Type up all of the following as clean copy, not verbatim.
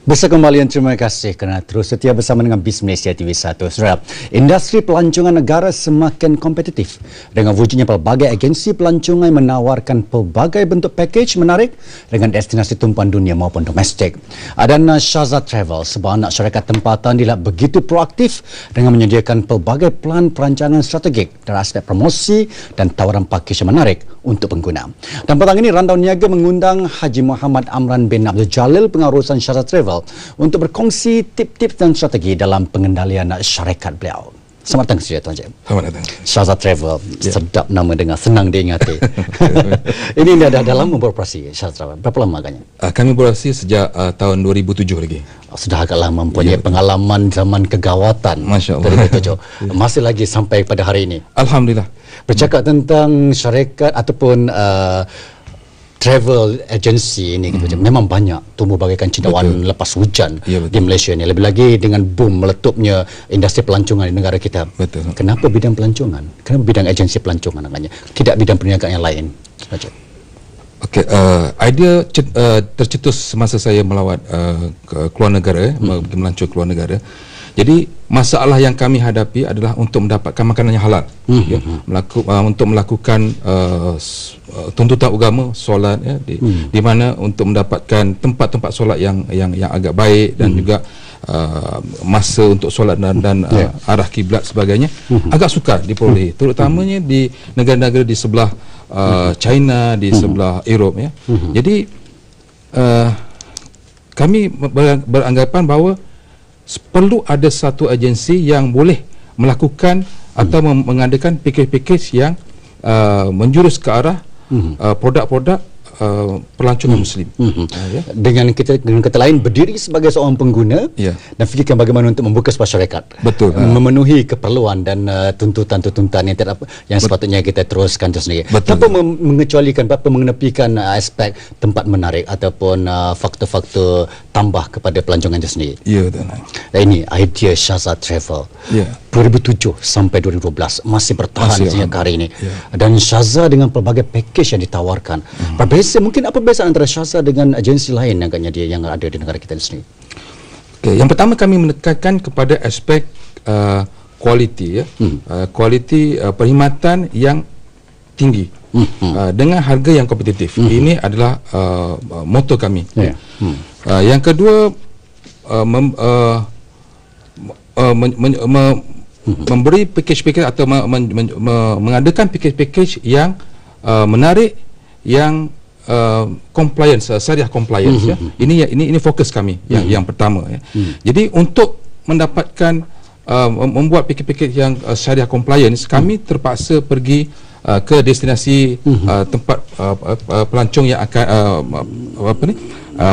Besar kembali, terima kasih kerana terus setia bersama dengan BIS Malaysia TV1. Saudara, industri pelancongan negara semakin kompetitif dengan wujudnya pelbagai agensi pelancongan menawarkan pelbagai bentuk pakej menarik dengan destinasi tumpuan dunia maupun domestik. Dan Shahzad Travel, sebuah anak syarikat tempatan, dilihat begitu proaktif dengan menyediakan pelbagai pelan perancangan strategik dari aspek promosi dan tawaran pakej yang menarik untuk pengguna. Dan petang ini Rundown Niaga mengundang Haji Muhammad Amran bin Abdul Jalil, pengarusan Shahzad Travel, untuk berkongsi tip-tip dan strategi dalam pengendalian syarikat beliau. Selamat datang, Tuan Cik. Selamat datang. Shahzad Travel, sedap nama dengar, senang diingati. Ini dah lama beroperasi, Shahzad Travel. Berapa lama agaknya? Kami beroperasi sejak tahun 2007 lagi. Sudah agak lama, mempunyai pengalaman zaman kegawatan. Masya Allah. 2007. Masih lagi sampai pada hari ini. Alhamdulillah. Bercakap tentang syarikat ataupun travel agency ini, memang banyak tumbuh bagaikan cendawan lepas hujan di Malaysia ni. Lebih lagi dengan boom meletupnya industri pelancongan di negara kita. Betul. Kenapa bidang pelancongan? Kenapa bidang agensi pelancongan namanya? Tidak bidang perniagaan yang lain? Okey, idea tercetus semasa saya melawat ke keluar negara, melancong keluar negara. Jadi masalah yang kami hadapi adalah untuk mendapatkan makanan yang halal, untuk melakukan tuntutan agama solat, di mana untuk mendapatkan tempat-tempat solat yang agak baik dan juga masa untuk solat dan arah kiblat sebagainya agak sukar diperolehi, terutamanya di negara-negara di sebelah China, di sebelah Eropah. Jadi kami beranggapan bahawa perlu ada satu agensi yang boleh melakukan atau mengadakan pakej-pakej yang menjurus ke arah produk-produk pelancongan Muslim. Dengan kata lain, berdiri sebagai seorang pengguna dan fikirkan bagaimana untuk membuka sebuah syarikat. Betul. Memenuhi keperluan dan tuntutan-tuntutan yang sepatutnya kita teruskan itu sendiri. Tanpa mengecualikan, tanpa mengenepikan aspek tempat menarik ataupun faktor-faktor tambah kepada pelancongan itu sendiri. Ya, betul. Dan ini idea Shahzad Travel. 2007 sampai 2012 masih bertahan sehingga hari ini. Dan Shahzad dengan pelbagai pakej yang ditawarkan. Berbeza, mungkin apa perbezaan antara Shahzad dengan agensi lain agaknya dia yang ada di negara kita di sini? Okay, yang pertama kami menekankan kepada aspek kualiti, kualiti perkhidmatan yang tinggi dengan harga yang kompetitif. Ini adalah moto kami. Yang kedua, memberi pakej-pakej atau mengadakan pakej-pakej yang menarik, yang compliance, syariah compliance. Ini fokus kami yang pertama. Jadi untuk mendapatkan membuat pakej-pakej yang syariah compliance, kami terpaksa pergi ke destinasi tempat pelancong yang akan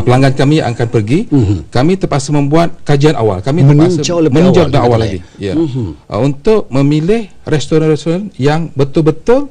pelanggan kami yang akan pergi. Kami terpaksa membuat kajian awal. Kami terpaksa meninjau lebih awal lagi untuk memilih restoran-restoran yang betul-betul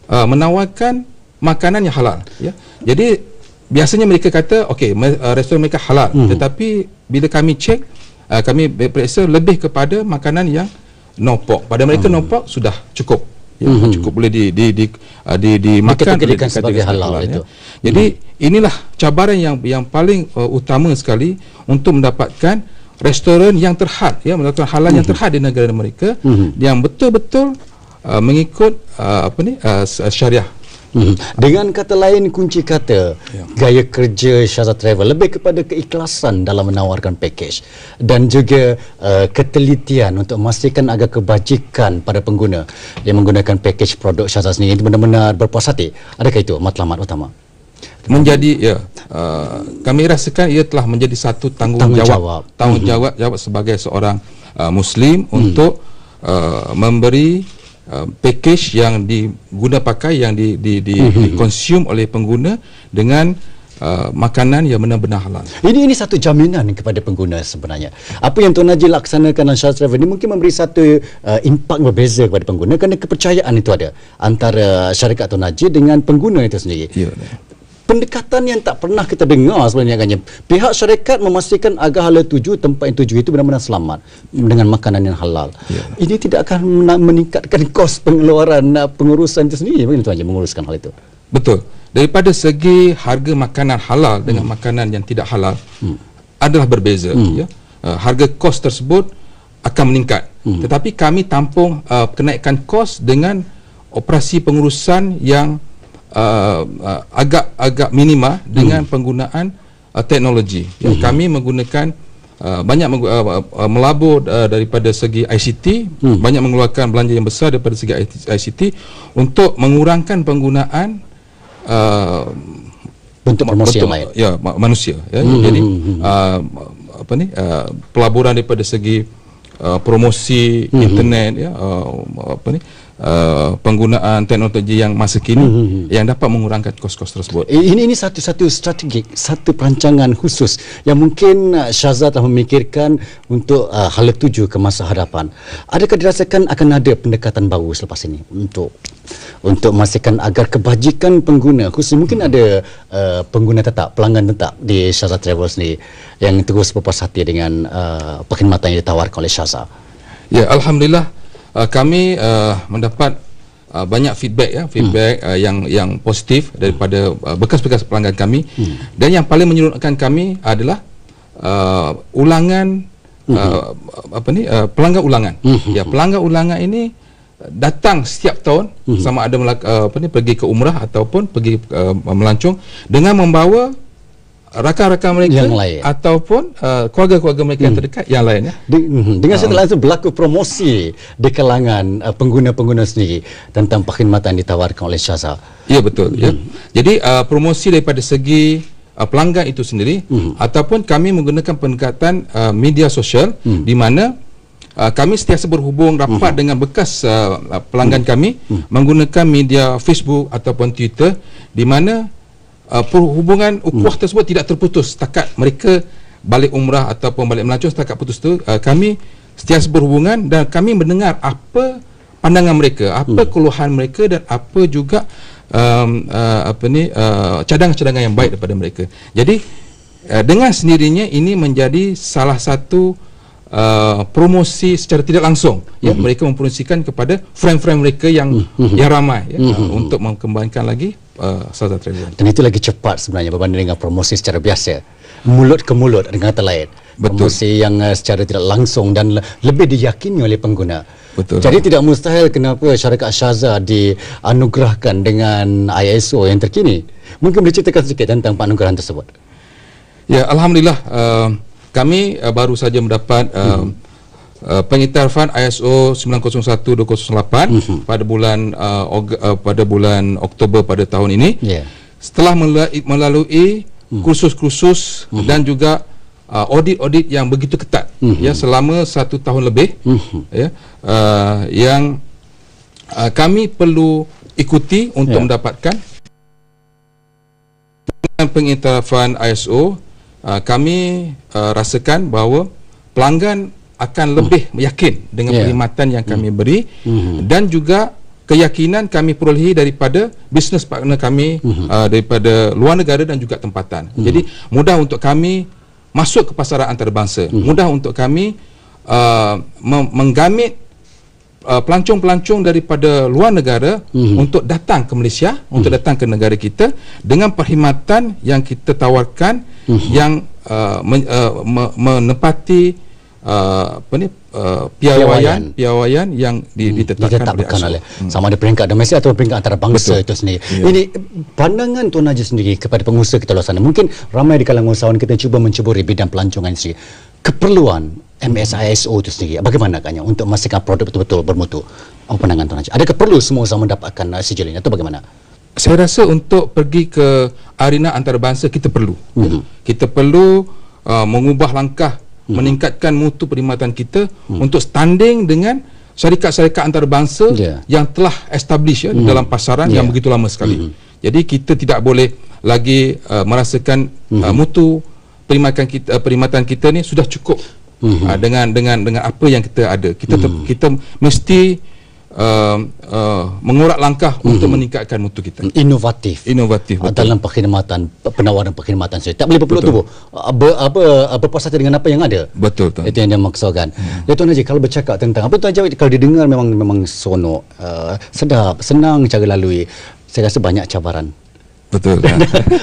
menawarkan makanan yang halal. Jadi biasanya mereka kata okey, restoran mereka halal, tetapi bila kami cek, kami periksa lebih kepada makanan yang no pork. Pada mereka no pork sudah cukup. Cukup boleh dimakan sebagai halal itu. Jadi inilah cabaran yang paling utama sekali untuk mendapatkan restoran yang terhad, melakukan halal yang terhad di negara mereka, yang betul-betul mengikut syariah. Dengan kata lain, kunci kata gaya kerja Shahzad Travel lebih kepada keikhlasan dalam menawarkan pakej dan juga ketelitian untuk memastikan agar kebajikan pada pengguna yang menggunakan pakej produk Shahzad sendiri itu benar-benar berpuas hati. Adakah itu matlamat utama? Menjadi kami rasakan ia telah menjadi satu tanggungjawab sebagai seorang Muslim untuk memberi pakej yang diguna pakai, yang dikonsum oleh pengguna dengan makanan yang benar-benar halal. Ini satu jaminan kepada pengguna sebenarnya. Apa yang Tuan Najib laksanakan dalam Shahzad Travel ini mungkin memberi satu impak berbeza kepada pengguna kerana kepercayaan itu ada antara syarikat Tuan Najib dengan pengguna itu sendiri. pendekatan yang tak pernah kita dengar sebenarnya agaknya. Pihak syarikat memastikan agar hala tuju, tempat yang tuju itu benar-benar selamat dengan makanan yang halal. Ini tidak akan meningkatkan kos pengeluaran pengurusan itu sendiri. Bagaimana Tuan Haji menguruskan hal itu? Betul. Daripada segi harga makanan halal dengan makanan yang tidak halal adalah berbeza. Ya. Harga kos tersebut akan meningkat. Tetapi kami tampung kenaikan kos dengan operasi pengurusan yang agak minima dengan penggunaan teknologi. Ya, kami menggunakan banyak melabur daripada segi ICT, banyak mengeluarkan belanja yang besar daripada segi ICT untuk mengurangkan penggunaan bentuk promosi yang lain. Ya, manusia. Ya. Jadi pelaburan daripada segi promosi internet, ya, penggunaan teknologi yang masa kini yang dapat mengurangkan kos-kos tersebut. Ini satu strategi, satu perancangan khusus yang mungkin Syahzad telah memikirkan untuk hala tuju ke masa hadapan. Adakah dirasakan akan ada pendekatan baru selepas ini untuk memastikan agar kebajikan pengguna, khusus mungkin ada pengguna tetap, pelanggan tetap di Syahzad Travel sendiri yang terus berpuas hati dengan perkhidmatan yang ditawarkan oleh Syahzad? Ya, alhamdulillah. Kami mendapat banyak feedback yang positif daripada bekas-bekas pelanggan kami, dan yang paling menyerutkan kami adalah pelanggan ulangan. Ya, pelanggan ulangan ini datang setiap tahun, sama ada pergi ke umrah ataupun pergi melancong dengan membawa rakan-rakan mereka yang lain ataupun keluarga-keluarga mereka yang terdekat yang lainnya. Dengan setelah itu berlaku promosi di kalangan pengguna-pengguna sendiri tentang perkhidmatan ditawarkan oleh Syahzad. Ya, betul. Ya. Jadi promosi daripada segi pelanggan itu sendiri, ataupun kami menggunakan pendekatan media sosial, di mana kami sentiasa berhubung rapat dengan bekas pelanggan kami menggunakan media Facebook ataupun Twitter, di mana hubungan ukhuwah tersebut tidak terputus setakat mereka balik umrah ataupun balik melancong. Setakat putus tu kami sentiasa berhubungan dan kami mendengar apa pandangan mereka, apa keluhan mereka, dan apa juga cadangan-cadangan yang baik daripada mereka. Jadi dengan sendirinya ini menjadi salah satu promosi secara tidak langsung, ya, mereka mempromosikan kepada friend-friend mereka yang ramai, ya, untuk mengembangkan lagi Syahzad Travel. Dan itu lagi cepat sebenarnya berbanding dengan promosi secara biasa, mulut ke mulut dengan kata lain. Betul. Promosi yang secara tidak langsung dan lebih diyakini oleh pengguna. Betul. Jadi tidak mustahil kenapa syarikat Syahzad dianugerahkan dengan ISO yang terkini. Mungkin boleh ceritakan sedikit tentang penganugerahan tersebut. Ya, alhamdulillah. Kami baru saja mendapat pengiktirafan ISO 901208 pada bulan Oktober pada tahun ini. Setelah melalui kursus-kursus dan juga audit-audit yang begitu ketat, ya, selama 1 tahun lebih, ya, yang kami perlu ikuti untuk mendapatkan pengiktirafan ISO. Kami rasakan bahawa pelanggan akan lebih yakin dengan perkhidmatan yang kami beri, dan juga keyakinan kami perolehi daripada bisnes partner kami daripada luar negara dan juga tempatan. Jadi mudah untuk kami masuk ke pasaran antarabangsa, mudah untuk kami menggamit pelancong-pelancong daripada luar negara untuk datang ke Malaysia, untuk datang ke negara kita dengan perkhidmatan yang kita tawarkan, yang menepati piawaian yang ditetapkan oleh sama ada peringkat domestik atau peringkat antarabangsa. Betul. Itu sendiri. Ini pandangan Tuan Haji sendiri kepada pengusaha kita luar sana. Mungkin ramai di kalangan usahawan kita cuba menceburi bidang pelancongan sendiri. Keperluan MSISO itu sendiri, bagaimana agaknya untuk memastikan produk betul-betul bermutu? Apa pandangan Tuan Haji? Adakah perlu semua usaha mendapatkan sijil ini atau bagaimana? Saya rasa untuk pergi ke arena antarabangsa kita perlu. Kita perlu mengubah langkah, meningkatkan mutu perkhidmatan kita untuk standing dengan syarikat-syarikat antarabangsa yang telah establish, dalam pasaran yang begitu lama sekali. Jadi kita tidak boleh lagi merasakan mutu perkhidmatan kita ni sudah cukup dengan apa yang kita ada. Kita mesti mengurak langkah untuk meningkatkan mutu kita. Inovatif Betul. dalam perkhidmatan, penawaran perkhidmatan saya. Tak boleh berpeluk tubuh. Berpuas hati dengan apa yang ada. Betul, Tuan. Itu yang dia maksudkan. Ya Tuan Haji, kalau bercakap tentang apa Tuan Jawid, kalau didengar memang sonok, sedap, senang cara lalui. Saya rasa banyak cabaran. Betul.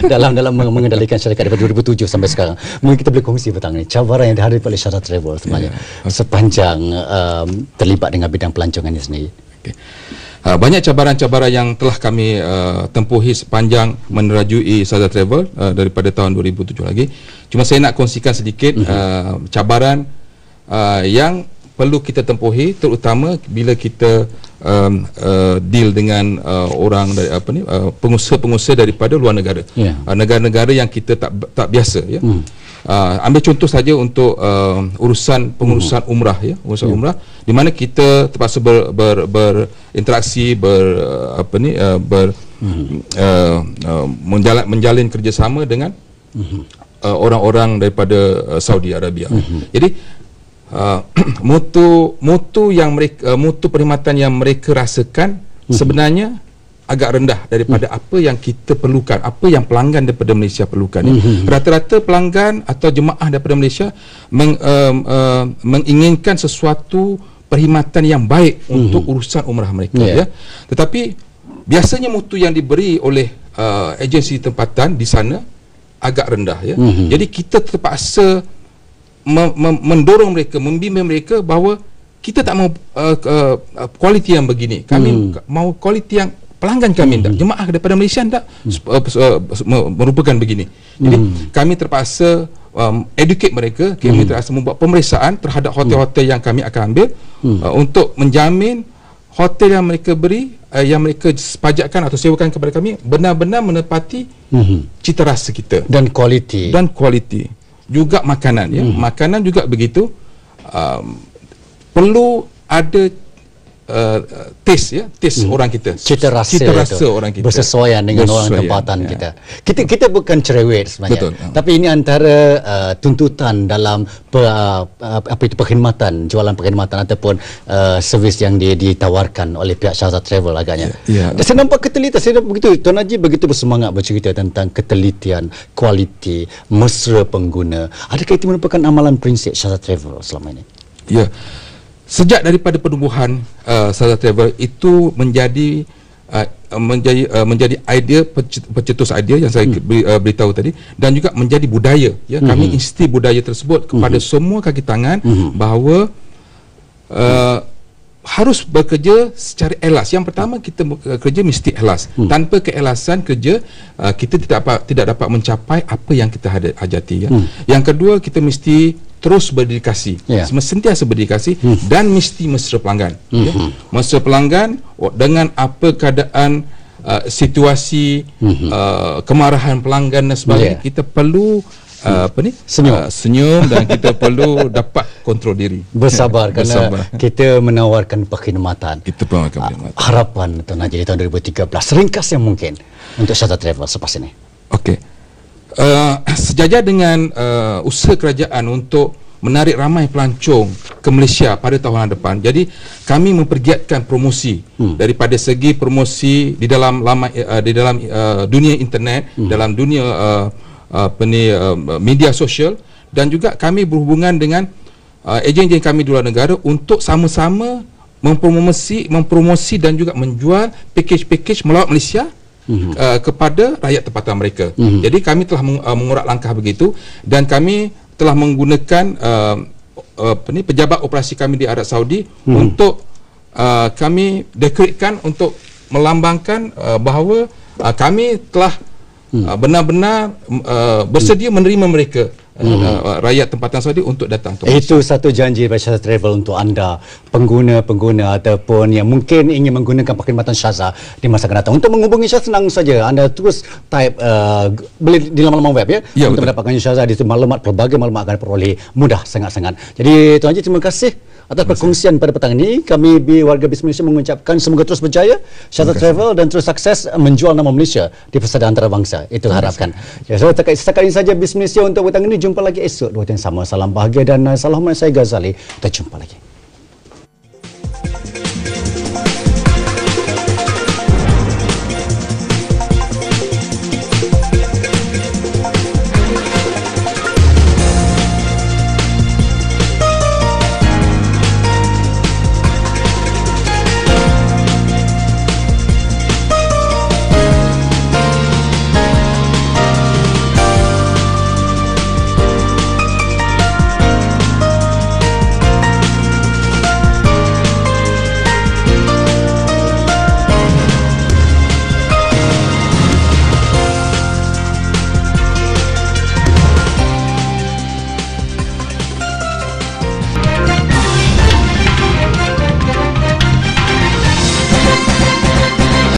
dalam mengendalikan syarikat daripada 2007 sampai sekarang. Mungkin kita boleh kongsi petang ini cabaran yang dihadapi oleh Shazad Travel sebenarnya sepanjang terlibat dengan bidang pelancongan ini sendiri. Okay. Banyak cabaran-cabaran yang telah kami tempuhi sepanjang menerajui Shazad Travel daripada tahun 2007 lagi. Cuma saya nak kongsikan sedikit cabaran yang perlu kita tempuhi, terutama bila kita deal dengan orang dari pengusaha-pengusaha daripada luar negara, negara-negara yang kita tak biasa, ya. Ambil contoh saja untuk pengurusan umrah, ya, umrah, di mana kita terpaksa berinteraksi, menjalin kerjasama dengan orang-orang daripada Saudi Arabia. Jadi mutu perkhidmatan yang mereka rasakan sebenarnya agak rendah daripada apa yang kita perlukan, apa yang pelanggan daripada Malaysia perlukan. Rata-rata pelanggan atau jemaah daripada Malaysia menginginkan sesuatu perkhidmatan yang baik untuk urusan umrah mereka, ya. Tetapi biasanya mutu yang diberi oleh agensi tempatan di sana agak rendah, ya. Jadi kita terpaksa mendorong mereka, membimbing mereka bahawa kita tak mau kualiti yang begini. Kami mau kualiti yang pelanggan kami tak, jemaah daripada Malaysia tak merupakan begini. Jadi kami terpaksa educate mereka, kami terpaksa membuat pemeriksaan terhadap hotel-hotel yang kami akan ambil untuk menjamin hotel yang mereka beri, yang mereka pajakkan atau sewakan kepada kami benar-benar menepati cita rasa kita dan kualiti. Juga makanan, ya. Makanan juga begitu, perlu ada taste, ya, taste orang kita, cita rasa orang kita bersesuaian dengan orang tempatan, ya. Kita bukan cerewet sebenarnya. Betul. Tapi ini antara tuntutan dalam perkhidmatan, jualan perkhidmatan ataupun servis yang ditawarkan oleh pihak Shazad Travel agaknya. Dan saya nampak ketelitian, saya nampak begitu Tuan Haji begitu bersemangat bercerita tentang ketelitian, kualiti, mesra pengguna. Adakah itu merupakan amalan prinsip Shazad Travel selama ini? Ya. Sejak daripada penumbuhan Shazad Travel itu menjadi idea, pencetus idea yang saya beritahu tadi, dan juga menjadi budaya, ya. Kami insti budaya tersebut kepada semua kaki tangan bahawa harus bekerja secara ikhlas. Yang pertama, kita kerja mesti ikhlas. Tanpa keikhlasan kerja, kita tidak dapat mencapai apa yang kita hajati, ya. Yang kedua, kita mesti terus berdedikasi, sentiasa berdedikasi, dan mesti mesra pelanggan, ya. Mesra pelanggan dengan apa keadaan situasi kemarahan pelanggan dan sebagainya, kita perlu senyum dan kita perlu dapat kontrol diri, bersabar kerana kita menawarkan perkhidmatan. Harapan Tuan Haji di tahun 2013 ringkas yang mungkin untuk Shazad Travel selepas ini. Okey. Sejajar dengan usaha kerajaan untuk menarik ramai pelancong ke Malaysia pada tahun depan, jadi kami mempergiatkan promosi daripada segi promosi di dalam dunia internet, dalam dunia media sosial, dan juga kami berhubungan dengan ejen-ejen kami di luar negara untuk sama-sama mempromosi dan juga menjual pakej-pakej melawat Malaysia kepada rakyat tempatan mereka. Jadi kami telah mengurak langkah begitu, dan kami telah menggunakan pejabat operasi kami di Arab Saudi untuk kami dekoratkan untuk melambangkan bahawa kami telah benar-benar bersedia menerima mereka, rakyat tempatan Saudi untuk datang ke Malaysia. Itu satu janji dari Shazad Travel untuk anda, pengguna-pengguna ataupun yang mungkin ingin menggunakan perkhidmatan Shazad di masa akan datang. Untuk menghubungi Shazad, senang saja, anda terus type boleh di laman web, ya, untuk mendapatkan Shazad. Di situ maklumat, pelbagai maklumat akan diperoleh mudah sangat-sangat. Jadi Tuan Haji, terima kasih atas perkongsian pada petang ini. Kami di warga BIS Malaysia mengucapkan semoga terus berjaya Shazad Travel dan terus sukses menjual nama Malaysia di persada antarabangsa. Itulah harapkan. Ya, so setakat ini saja BIS Malaysia untuk petang ini. Jumpa lagi esok waktu yang sama. Salam bahagia dan salam saya Ghazali. Kita jumpa lagi.